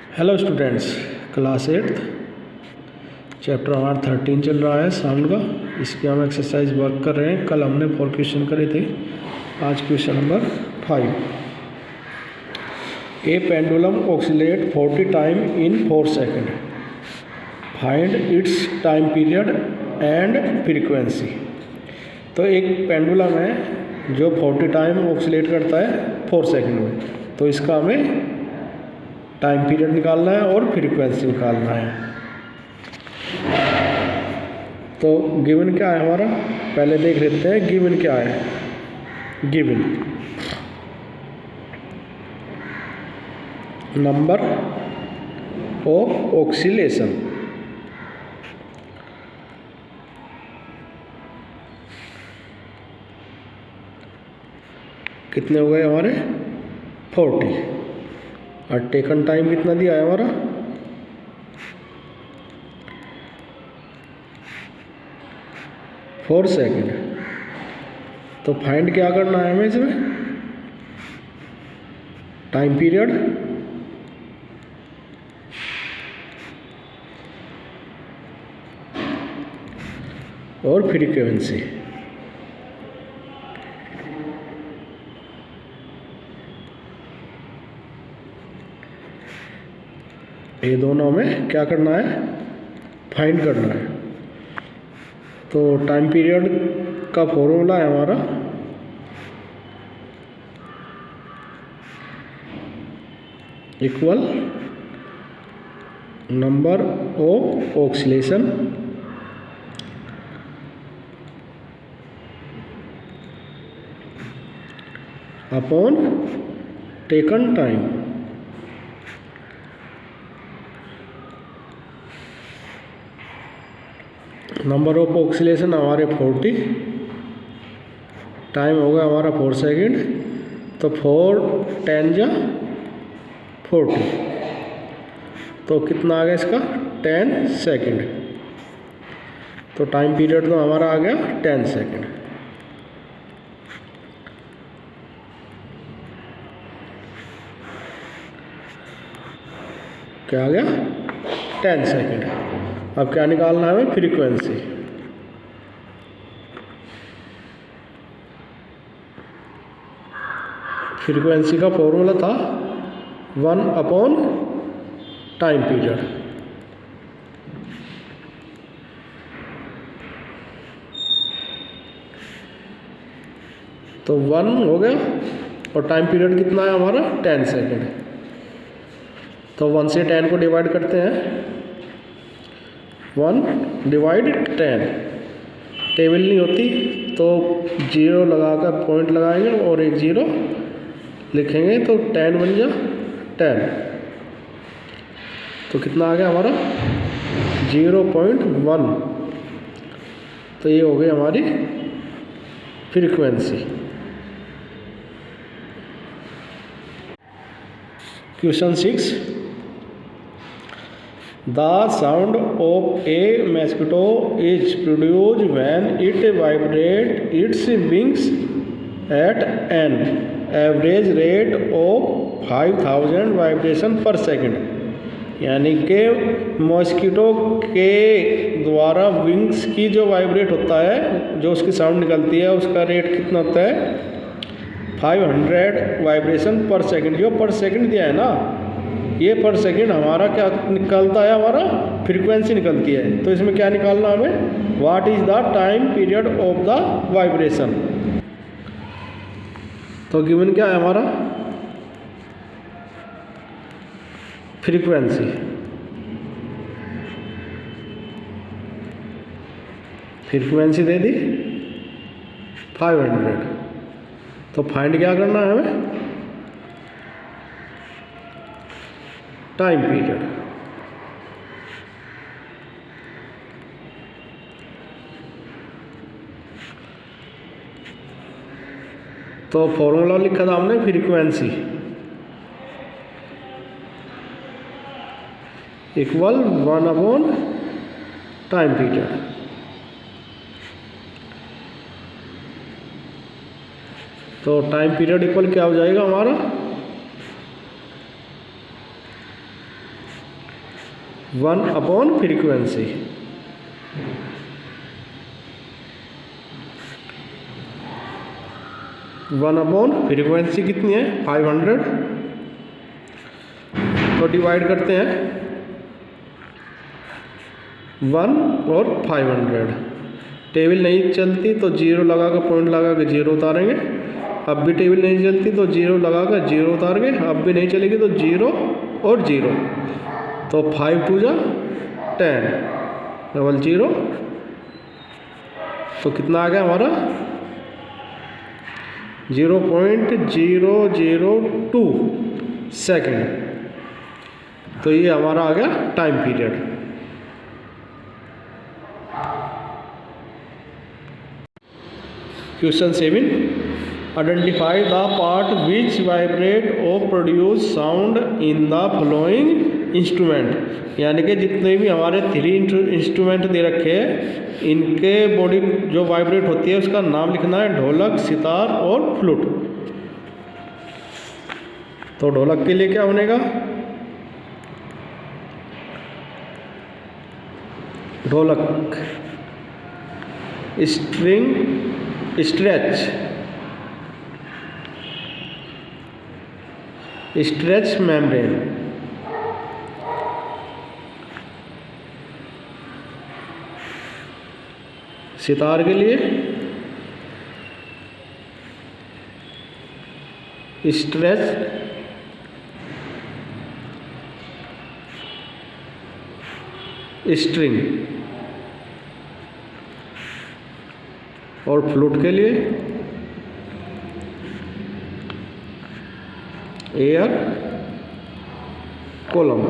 Hello students, class 8 chapter हमारा 13 चल रहा है साउंड का। इसकी हम एक्सरसाइज वर्क कर रहे हैं। कल हमने 4 क्वेश्चन करे थे, आज question number 5। A pendulum oxalate 40 time in 4 second, find its time period and frequency. तो एक पेंडुलम है जो 40 टाइम ऑक्सिलेट करता है 4 सेकेंड में, तो इसका हमें टाइम पीरियड निकालना है और फ्रीक्वेंसी निकालना है। तो गिवन क्या है हमारा, पहले देख लेते हैं गिवन क्या है। गिवन नंबर ऑफ ऑक्सीलेशन, कितने हो गए हमारे 40, और टेकन टाइम कितना दिया है हमारा 4 सेकेंड। तो फाइंड क्या करना है हमें इसमें, टाइम पीरियड और फ्रीक्वेंसी। ये दोनों में क्या करना है, फाइंड करना है। तो टाइम पीरियड का फॉर्मूला है हमारा equal number of oscillation upon taken time. Number of oscillation हमारे 40, टाइम होगा हमारा 4 सेकेंड, तो 4 10 जा 40, तो कितना आ गया इसका 10 सेकेंड। तो टाइम पीरियड तो हमारा आ गया 10 सेकेंड। क्या आ गया 10 सेकेंड। अब क्या निकालना है हमें, फ्रीक्वेंसी। फ्रीक्वेंसी का फॉर्मूला था 1 अपॉन टाइम पीरियड। तो 1 हो गया और टाइम पीरियड कितना है हमारा 10 सेकेंड। तो 1 से 10 को डिवाइड करते हैं, 1 डिवाइड 10, टेबल नहीं होती तो 0 लगाकर पॉइंट लगाएंगे और एक 0 लिखेंगे, तो 10 बन जा 10। तो कितना आ गया हमारा 0.1। तो ये हो गई हमारी frequency. Question 6, The sound of a mosquito is produced when it vibrates its wings at an average rate of 5000 vibration per second। यानी कि मॉस्किटो के द्वारा विंग्स की जो वाइब्रेट होता है, जो उसकी साउंड निकलती है, उसका रेट कितना होता है 500 वाइब्रेशन पर सेकंड। जो पर सेकंड दिया है ना, ये पर सेकंड हमारा क्या निकलता है, हमारा फ्रीक्वेंसी निकलती है। तो इसमें क्या निकालना हमें, what is the time period of the vibration. तो गिवन क्या है हमारा, फ्रीक्वेंसी। फ्रीक्वेंसी दे दी 500। तो फाइंड क्या करना है हमें, टाइम पीरियड। तो फॉर्मूला लिखा था हमने frequency equal 1 upon time period. तो टाइम पीरियड इक्वल क्या हो जाएगा हमारा 1/फ्रीक्वेंसी। फ्रीक्वेंसी कितनी है? 500। तो डिवाइड करते हैं 1 और 500। टेबल नहीं चलती तो जीरो लगा कर, पॉइंट लगा कर जीरो उतारेंगे। अब भी टेबल नहीं चलती तो जीरो लगा कर जीरो उतारेंगे। अब भी नहीं चलेगी तो जीरो और जीरो। तो 5 2 जा 10, 00। तो कितना आ गया हमारा? 0.002 सेकेंड। तो ये हमारा आ गया time period. Question 7, identify the part which vibrate और produce sound in the following instrument. यानी कि जितने भी हमारे 3 इंस्ट्रूमेंट दे रखे हैं, इनके बॉडी जो वाइब्रेट होती है उसका नाम लिखना है। ढोलक, सितार और फ्लूट। तो ढोलक के लिए क्या बनेगा? ढोलक स्ट्रिंग स्ट्रेच मेम्ब्रेन। सितार के लिए स्ट्रेच स्ट्रिंग। और फ्लूट के लिए एयर कॉलम।